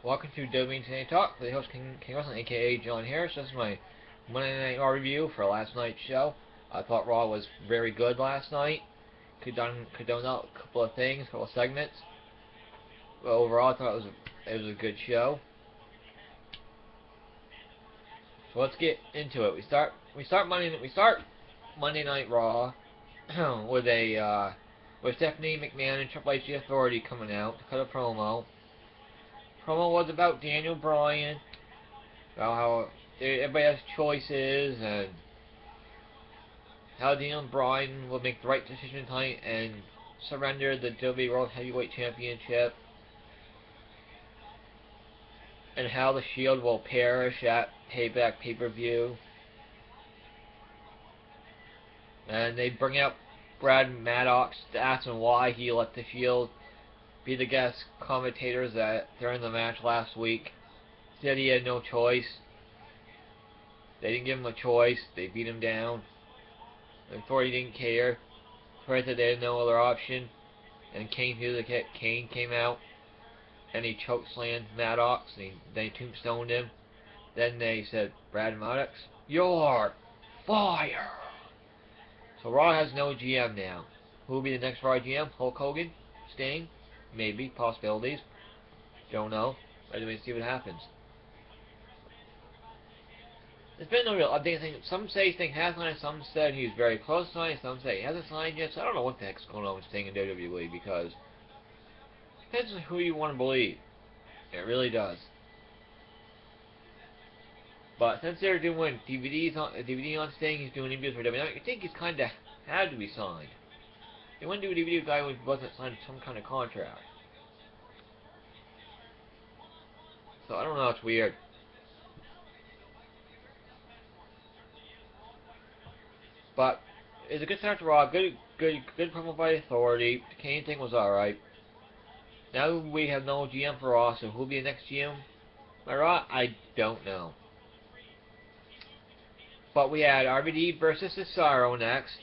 Welcome to WWE TNA Talk. The host King Wilson, aka John Harris. This is my Monday Night Raw review for last night's show. I thought Raw was very good last night. Could done out a couple of things, a couple of segments. But overall, I thought it was a good show. So let's get into it. We start Monday Night Raw with Stephanie McMahon and Triple H the Authority coming out to cut a promo. Promo was about Daniel Bryan, about how everybody has choices and how Daniel Bryan will make the right decision tonight and surrender the WWE World Heavyweight Championship, and how the Shield will perish at Payback pay-per-view. And they bring out Brad Maddox to ask him why he let the Shield be the guest commentators during the match last week. Said he had no choice. They didn't give him a choice. They beat him down. The Authority didn't care. Authority said they had no other option. And Kane came out and he chokeslammed Maddox. And they tombstoned him. Then they said, Brad Maddox, you're fired. So Raw has no GM now. Who will be the next Raw GM? Hulk Hogan? Sting? Maybe. Possibilities. Don't know. But anyway, see what happens. There's been no real update. Some say Sting has signed, some said he's very close to signing, some say he hasn't signed yet. So I don't know what the heck's going on with Sting in WWE, because it depends on who you want to believe. It really does. But since they're doing DVD on Sting, he's doing interviews for WWE, you think he's kind of had to be signed. They wouldn't do a DVD guy who wasn't signed some kind of contract. So I don't know, it's weird. But it's a good start to Raw. Good promo by Authority. The Kane thing was alright. Now we have no GM for Raw, so who'll be the next GM by Raw? I don't know. But we had RVD versus Cesaro next.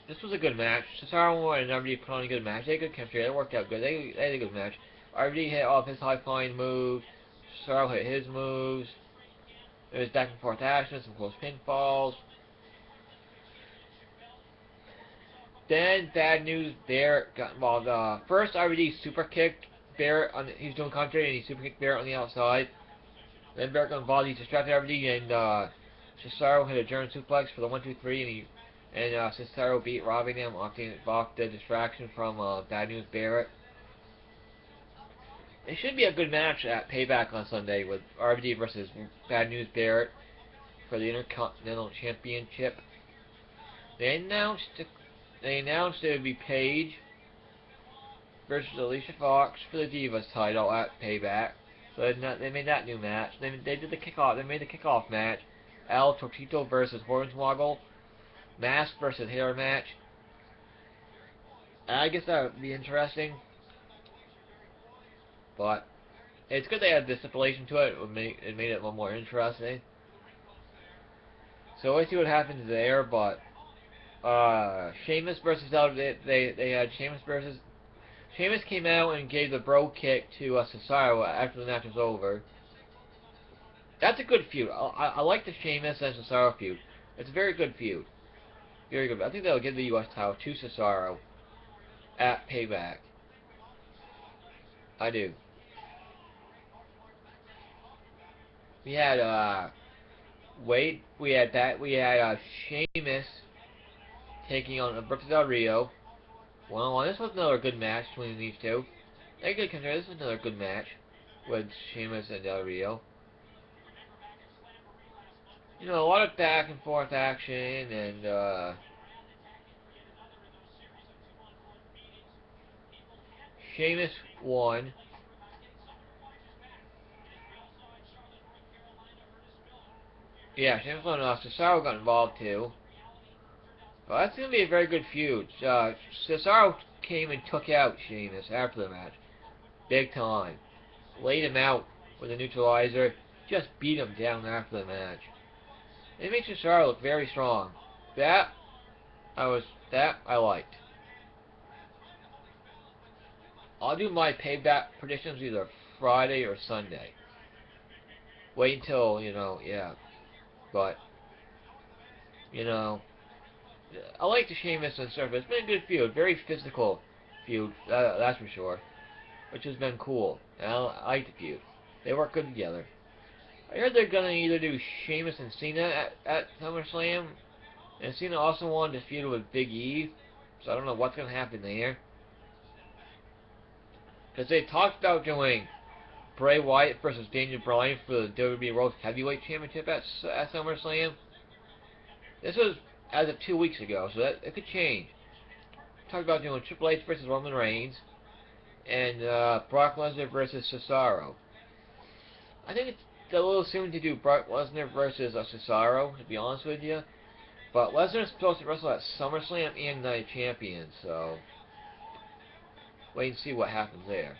This was a good match. Cesaro and RVD put on a good match. They had good chemistry. It worked out good. They had a good match. RVD hit all of his high-flying moves. Cesaro hit his moves. There was back and forth action, some close pinfalls. Then Bad News Barrett got involved. First, RVD super kicked Barrett. He was doing commentary and he super kicked Barrett on the outside. Then Barrett got involved. He distracted RVD and Cesaro hit a German suplex for the 1-2-3 and Cesaro beat Robbingham off the distraction from Bad News Barrett. It should be a good match at Payback on Sunday with RVD versus Bad News Barrett for the Intercontinental Championship. They announced it would be Paige versus Alicia Fox for the Divas title at Payback. So they made that new match. They did the kickoff. They made the kickoff match. El Tortito versus Hornswoggle. Mask versus hair match. I guess that would be interesting. But it's good they had the stipulation to it. It made it a little more interesting. So let's see what happens there. But Sheamus versus they had Sheamus came out and gave the bro kick to Cesaro after the match was over. That's a good feud. I like the Sheamus and Cesaro feud. It's a very good feud. Very good. I think they'll give the U.S. title to Cesaro at Payback. I do. We had Sheamus taking on Brooks Del Rio. Well, this was another good match between these two. They could consider this was another good match with Sheamus and Del Rio. You know, a lot of back and forth action, and Sheamus won. Yeah, Sheamus won. Cesaro got involved too. Well, that's going to be a very good feud. Cesaro came and took out Sheamus after the match. Big time. Laid him out with a neutralizer. Just beat him down after the match. It makes Cesaro look very strong. That I liked. I'll do my payback predictions either Friday or Sunday. Wait until, yeah. But, you know, I like the Sheamus and Surfer. It's been a good feud. Very physical feud, that's for sure. Which has been cool. And I like the feud. They work good together. I heard they're going to either do Sheamus and Cena at SummerSlam. And Cena also wanted to feud with Big E. So I don't know what's going to happen there. Because they talked about doing Bray Wyatt versus Daniel Bryan for the WWE World Heavyweight Championship at SummerSlam. This was as of 2 weeks ago, so that it could change. Talked about doing Triple H versus Roman Reigns and Brock Lesnar versus Cesaro. I think it's a little soon to do Brock Lesnar versus Cesaro, to be honest with you. But Lesnar's supposed to wrestle at SummerSlam and Night Champion, so wait and see what happens there.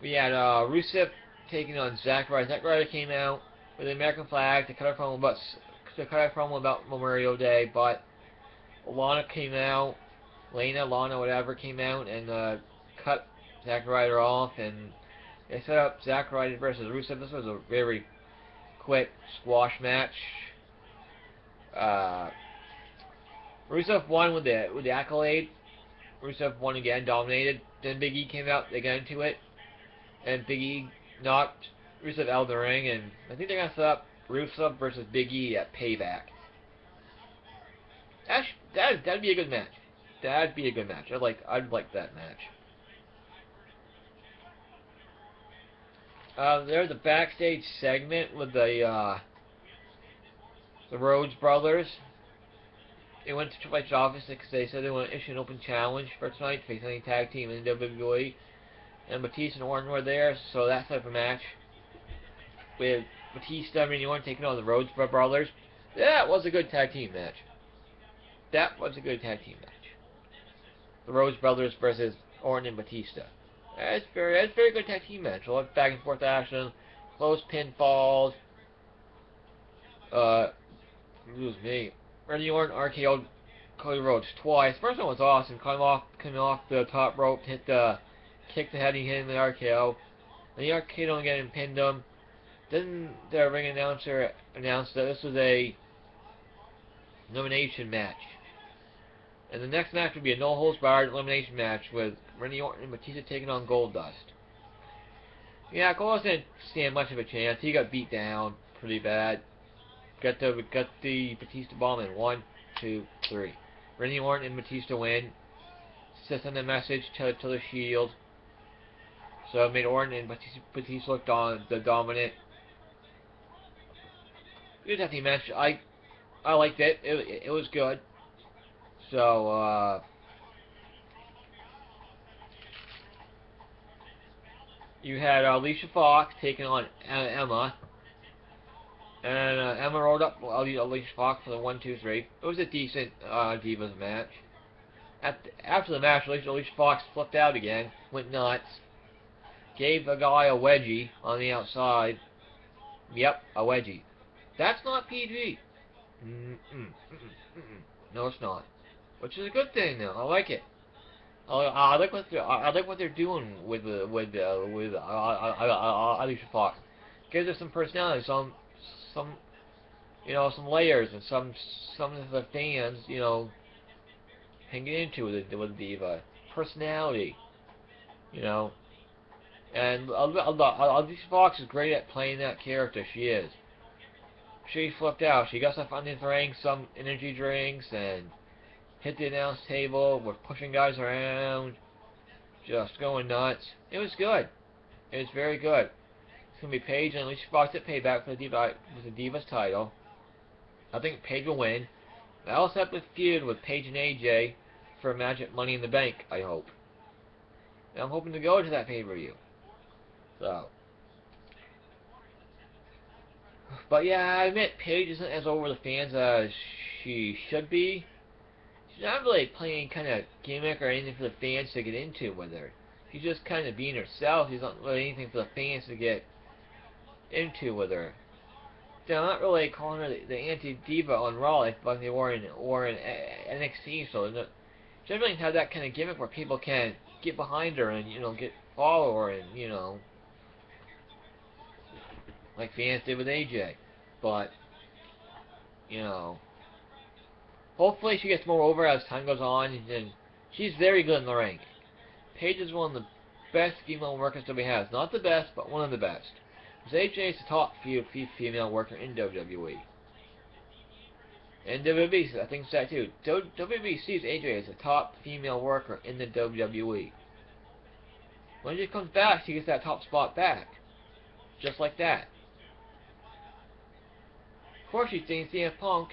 We had Rusev taking on Zack Ryder. Zack Ryder came out with the American flag to cut a promo about Memorial Day, but Lana, whatever, came out and cut Zack Ryder off, and they set up Zack Ryder versus Rusev. This was a very quick squash match. Rusev won with the accolade. Rusev won again, dominated. Then Big E came out. They got into it, and Big E knocked Rusev out of the ring, and I think they're gonna set up Rusev versus Big E at Payback. That'd be a good match. That'd be a good match. I'd like that match. There's a backstage segment with the Rhodes brothers. They went to Triple H's office because they said they want to issue an open challenge for tonight to face any tag team in the WWE. And Batista and Orton were there, so that type of match with Batista and Randy Orton taking on the Rhodes brothers. That was a good tag team match. That was a good tag team match. The Rhodes brothers versus Orton and Batista. That's very good tag team match. A lot of back and forth action, close pinfalls. Excuse me. Randy Orton RKO'd Cody Rhodes twice. First one was awesome, coming off the top rope, kicked the head, he hit him with the RKO. And the RKO again and pinned him. Then the ring announcer announced that this was a elimination match. And the next match would be a no-holds-barred elimination match with Randy Orton and Batista taking on Goldust. Yeah, Goldust didn't stand much of a chance. He got beat down pretty bad. Got the Batista bomb in 1, 2, 3. Randy Orton and Batista win. Sent the message to the Shield. So it made Orton and Batista look the dominant. Good tag team match. I liked it. It was good. So you had Alicia Fox taking on Emma. And Emma rolled up Alicia Fox for the 1, 2, 3. It was a decent Divas match. After the match, Alicia Fox flipped out again, went nuts, gave a guy a wedgie on the outside. Yep, a wedgie. That's not PG. No, it's not. Which is a good thing, though. I like it. I like what they're doing with Alicia Fox. Gives her some personality, some layers, and some of the fans, can get into with Diva personality, And Alicia Fox is great at playing that character. She is. She flipped out. She got stuff on the ring, some energy drinks, and hit the announce table. Was pushing guys around, just going nuts. It was good. It was very good. It's gonna be Paige and Alicia Fox at Payback for the Divas title. I think Paige will win. I also have to feud with Paige and AJ for a match at Money in the Bank, I hope. And I'm hoping to go to that pay-per-view. So. But yeah, I admit Paige isn't as over the fans as she should be. She's not really playing kind of gimmick or anything for the fans to get into with her. She's just kind of being herself. She's not really anything for the fans to get into with her. They're not really calling her the anti-diva on Raw like they were in NXT, so Generally have that kind of gimmick where people can get behind her and, you know, get follow her and, you know, like fans did with AJ. But, you know, hopefully she gets more over as time goes on, and she's very good in the ring. Paige is one of the best female workers that we have. Not the best, but one of the best. Because AJ is the top female worker in WWE. And WWE, I think it's that too. WWE sees AJ as the top female worker in the WWE. When she comes back, she gets that top spot back. Just like that. Of course, she's seeing CM Punk.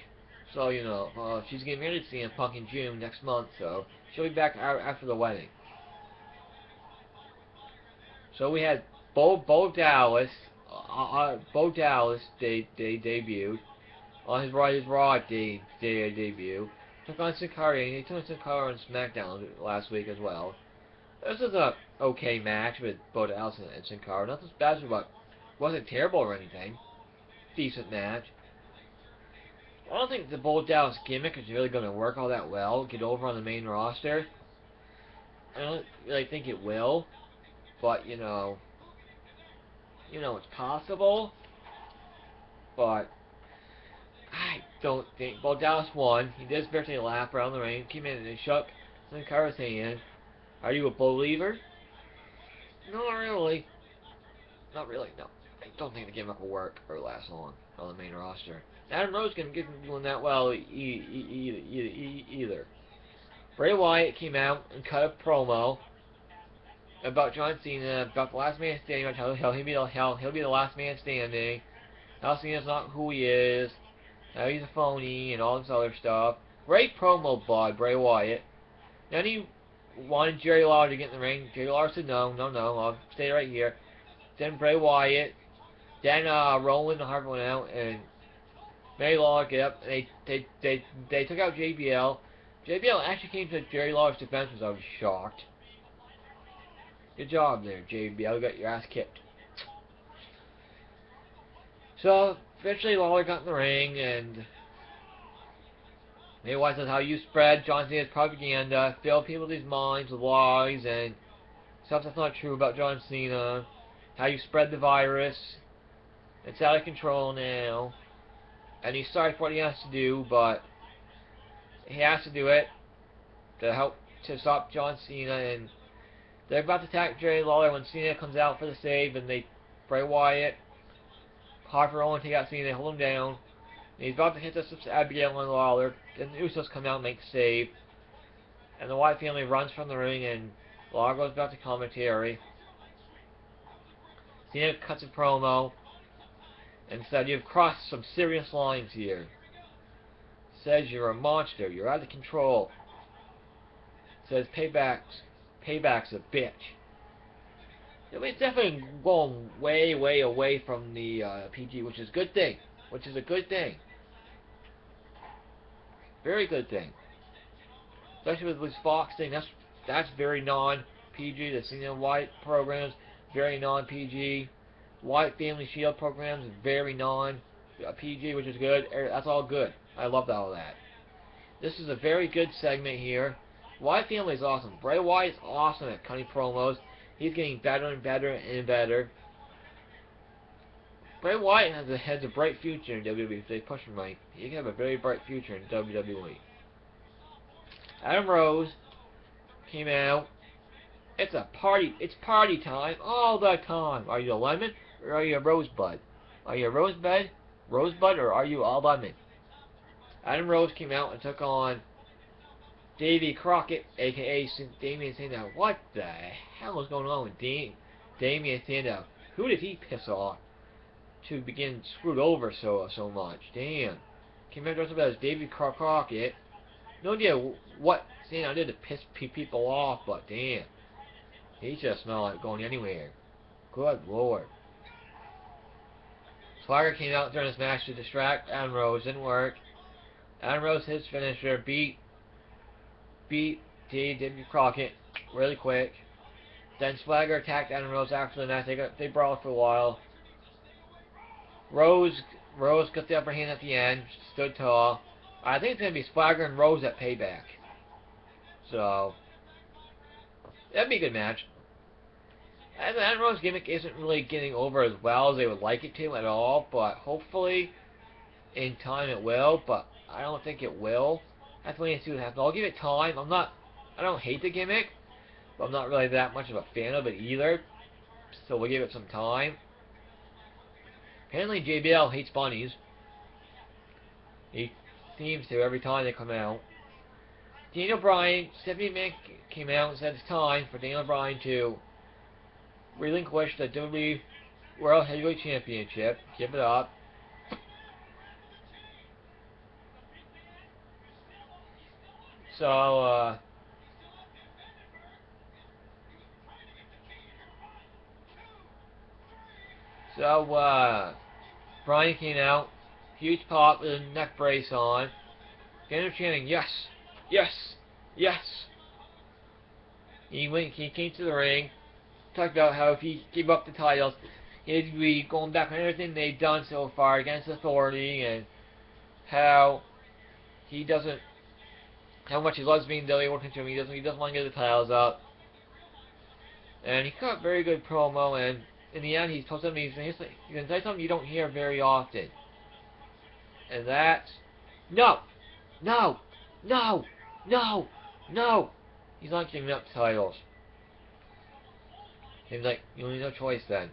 So, you know, she's getting married to CM Punk in June next month. So, she'll be back after the wedding. So, we had Bo Dallas. Bo Dallas debuted. On his Raw debut. Took on Sin Cara, and he took on Sin Cara on SmackDown last week as well. This was a okay match with Bo Dallas and Sin Cara. Nothing special, but wasn't terrible or anything. Decent match. I don't think the Bo Dallas gimmick is really going to work all that well. Get over on the main roster. I don't really think it will. But, you know, it's possible. But I don't think Bo Dallas won. He did his birthday lap around the ring. Came in and he shook Sin Cara's hand. Are you a believer? Not really. Not really, no. I don't think the gimmick will work or last long on the main roster. Adam Rose can get doing that well either. Bray Wyatt came out and cut a promo about John Cena, about the last man standing, how he'll be the last man standing, how Cena's not who he is, how he's a phony, and all this other stuff. Great promo by Bray Wyatt. Then he wanted Jerry Lawler to get in the ring. Jerry Lawler said no, I'll stay right here. Then Bray Wyatt, then Rowan and Harper went out, and Jerry Lawler get up, and they took out JBL. JBL actually came to Jerry Lawler's defense, because I was shocked. Good job there, JBL. You got your ass kicked. So, eventually Lawler got in the ring, and Bray Wyatt says how you spread John Cena's propaganda, fill people's minds with lies, and stuff that's not true about John Cena, how you spread the virus. It's out of control now. And he's sorry for what he has to do, but he has to do it to help to stop John Cena. And they're about to attack Jerry Lawler when Cena comes out for the save, and Bray Wyatt, Harper Owen take out Cena, hold him down. And he's about to hit this Abigail and Lawler. Then the Usos come out and make the save. And the Wyatt family runs from the ring, and Lawler goes back to commentary. Cena cuts a promo and said, "You've crossed some serious lines here." Says you're a monster, you're out of control. Says payback's a bitch. It's definitely going way away from the PG, which is a good thing. Very good thing. Especially with this Fox thing, that's very non-PG. The Cena White programs, very non-PG. White Family Shield programs, very non-PG, which is good. That's all good. I love all that. This is a very good segment here. Wyatt family is awesome. Bray Wyatt is awesome at cutting promos. He's getting better and better and better. Bray Wyatt has a bright future in WWE if they push him right. He can have a very bright future in WWE. Adam Rose came out. It's a party. It's party time all the time. Are you a lemon or are you a rosebud? Are you a rosebud, or are you a lemon? Adam Rose came out and took on Davey Crockett, a.k.a. Damian Sandow. What the hell is going on with Damian Sandow? Who did he piss off to begin screwed over so much? Damn. Came out dressed up as Davey Crockett. No idea what Sandow did to piss people off, but damn. He just smelled like going anywhere. Good lord. Swagger came out during this match to distract Adam Rose. Didn't work. Adam Rose, his finisher, beat Davey Crockett really quick. Then Swagger attacked Adam Rose after the match. They brawled for a while. Rose got the upper hand at the end. Stood tall. I think it's going to be Swagger and Rose at Payback. So that'd be a good match. And Adam Rose's gimmick isn't really getting over as well as they would like it to at all, but hopefully in time it will, but I don't think it will. That's when you see what happens. I'll give it time. I don't hate the gimmick, but I'm not really that much of a fan of it either. So we'll give it some time. Apparently JBL hates bunnies. He seems to every time they come out. Daniel Bryan, Stephanie McMahon came out and said it's time for Daniel Bryan to relinquish the WWE World Heavyweight Championship. Give it up. So, Bryan came out, huge pop with a neck brace on. Daniel chanting, yes, yes, yes. He came to the ring, talked about how if he gave up the titles, he'd be going back on everything they've done so far against authority, and how much he loves being WWE World Champion. He doesn't want to give the titles up. And he cut a very good promo, and in the end, he's told something. He's going to say something you don't hear very often, and that's no, no, no, no, no. He's not giving up titles. He's like, you only no choice then.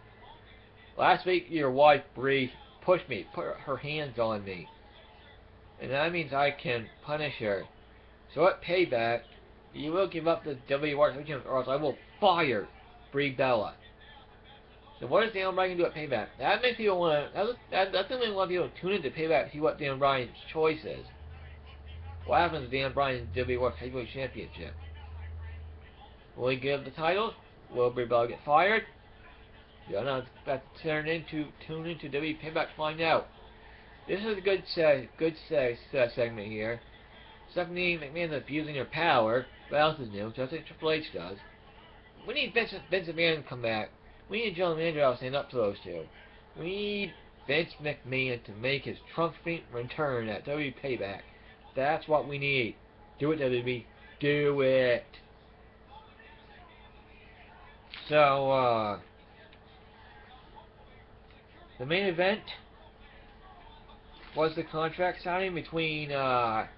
Last week, your wife Bree pushed me, put her hands on me, and that means I can punish her. So at Payback, you will give up the WWE World Championship, or else I will fire Brie Bella. So what is Daniel Bryan going to do at Payback? That makes people want to. That's going to make a lot of people tune in to Payback to see what Daniel Bryan's choice is. What happens to Daniel Bryan's WWE World Heavyweight Championship? Will he give the titles? Will Brie Bella get fired? Yeah, no, that's tune into WWE Payback to find out. This is a good segment here. Stephanie McMahon abusing her power. What else is new? Just like Triple H does. We need Vince McMahon to come back. We need John Mandel to stand up to those two. We need Vince McMahon to make his triumphant return at WWE Payback. That's what we need. Do it, WWE. Do it. So, the main event was the contract signing between The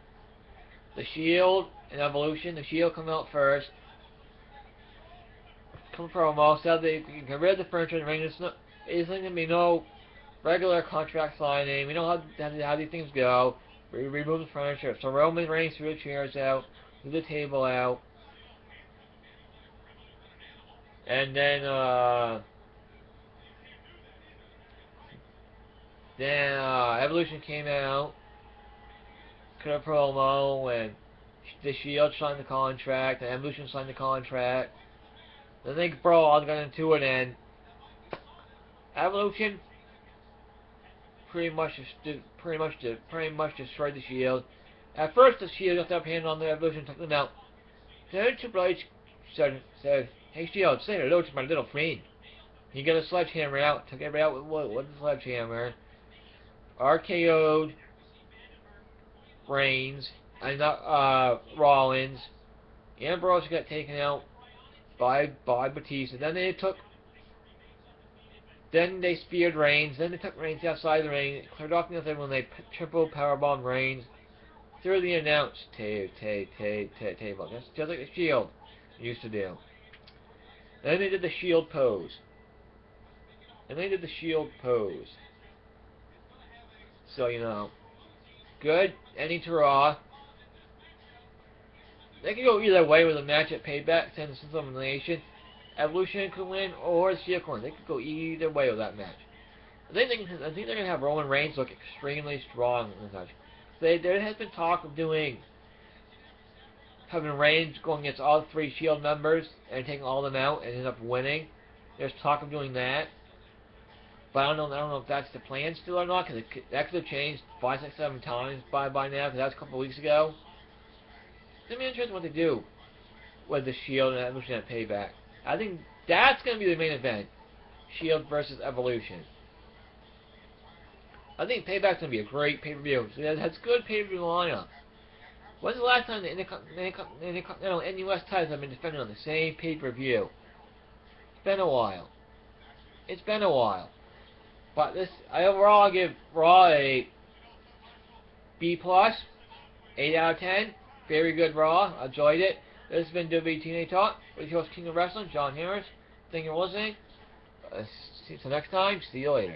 Shield and Evolution. The Shield come out first. Come promo, said they can get rid of the furniture in the ring. It's not going to be no regular contract signing. We know how these things go. We remove the furniture. So Roman Reigns threw the chairs out, threw the table out. And then Evolution came out, cut a promo, and the Shield signed the contract, and Evolution signed the contract. Then they brawled, got into it, and Evolution pretty much destroyed the Shield. At first, the Shield got the upper hand on the Evolution, took them out. Then Triple H said, "Hey Shield, say hello to my little friend." He got a sledgehammer out, took everybody out with the sledgehammer. RKO'd Reigns, and Rollins. Ambrose got taken out by Batista. Then they speared Reigns. Then they took Reigns outside the ring, cleared off the other when they triple powerbombed Reigns through the announce table. That's just like the Shield used to do. Then they did the Shield pose. So, you know, good ending to Raw. They could go either way with a match at Payback, since it's elimination. Evolution could win, or the Shield could win. They could go either way with that match. I think they're going to have Roman Reigns look extremely strong in this match. There has been talk of having Reigns going against all three Shield members and taking all of them out and end up winning. There's talk of doing that. But I don't know if that's the plan still or not, because that could have changed 5, 6, 7 times by now, because that was a couple of weeks ago. It's going to be interesting what they do with the Shield and Evolution at Payback. I think that's going to be the main event. Shield versus Evolution. I think Payback's going to be a great pay-per-view. So it has good pay-per-view lineup. When's the last time the Intercontinental and US titles have been defended on the same pay-per-view? It's been a while. It's been a while. But overall give Raw a B+, 8 out of 10. Very good Raw. Enjoyed it. This has been WWE TNA Talk with your host King of Wrestling, John Harris. Thank you for listening. See you next time. See you later.